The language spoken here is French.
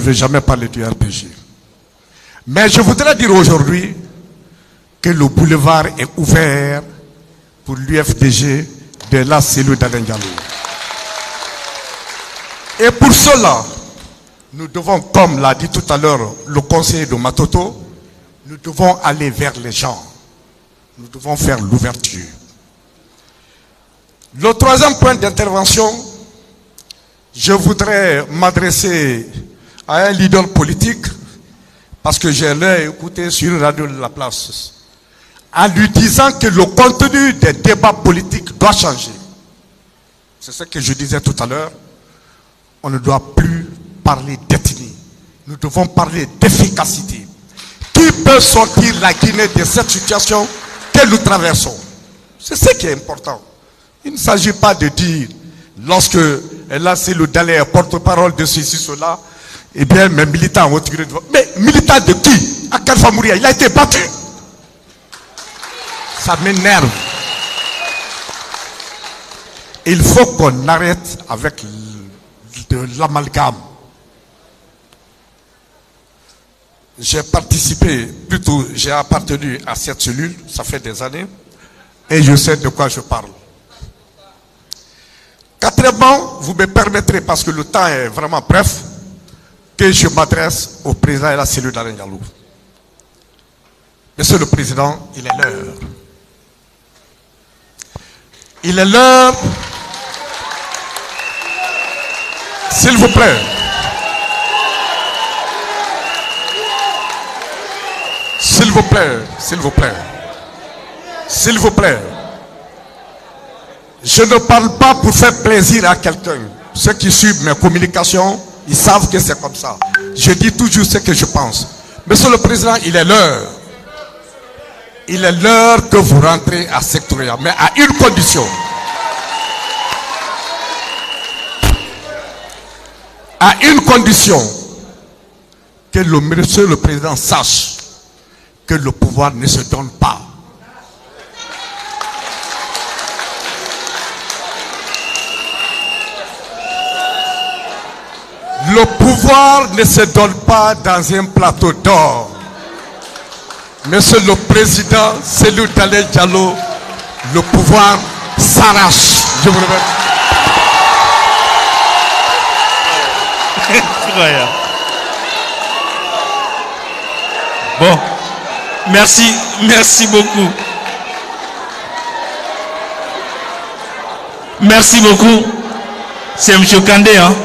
ne vais jamais parler du RPG. Mais je voudrais dire aujourd'hui que le boulevard est ouvert pour l'UFDG de la cellule d'Alain Diallo. Et pour cela, nous devons, comme l'a dit tout à l'heure le conseiller de Matoto, nous devons aller vers les gens. Nous devons faire l'ouverture. Le troisième point d'intervention, je voudrais m'adresser à un leader politique, parce que je l'ai écouté sur une radio de la place, en lui disant que le contenu des débats politiques doit changer. C'est ce que je disais tout à l'heure. On ne doit plus parler d'ethnie. Nous devons parler d'efficacité. Qui peut sortir la Guinée de cette situation que nous traversons? C'est ce qui est important. Il ne s'agit pas de dire, lorsque là c'est le Dalé porte-parole de ceci, cela, eh bien mes militants ont tiré de... Mais militant de qui? À Alpha Mouria, il a été battu. Ça m'énerve. Il faut qu'on arrête avec de l'amalgame. J'ai participé, plutôt j'ai appartenu à cette cellule, ça fait des années, et je sais de quoi je parle. Quatrièmement, vous me permettrez, parce que le temps est vraiment bref, que je m'adresse au président de la cellule d'Alain Diallo. Monsieur le Président, il est l'heure. Il est l'heure. S'il vous plaît. S'il vous plaît, s'il vous plaît. S'il vous plaît. Je ne parle pas pour faire plaisir à quelqu'un. Ceux qui suivent mes communications, ils savent que c'est comme ça. Je dis toujours ce que je pense. Monsieur le Président, il est l'heure. Il est l'heure que vous rentrez à Sectoria, mais à une condition. À une condition. Que Monsieur le Président sache que le pouvoir ne se donne pas. Le pouvoir ne se donne pas dans un plateau d'or. Monsieur le Président, celui d'Alain Diallo, le pouvoir s'arrache. Je vous remercie. Bon, merci beaucoup. Merci beaucoup. C'est M. Kandé, hein?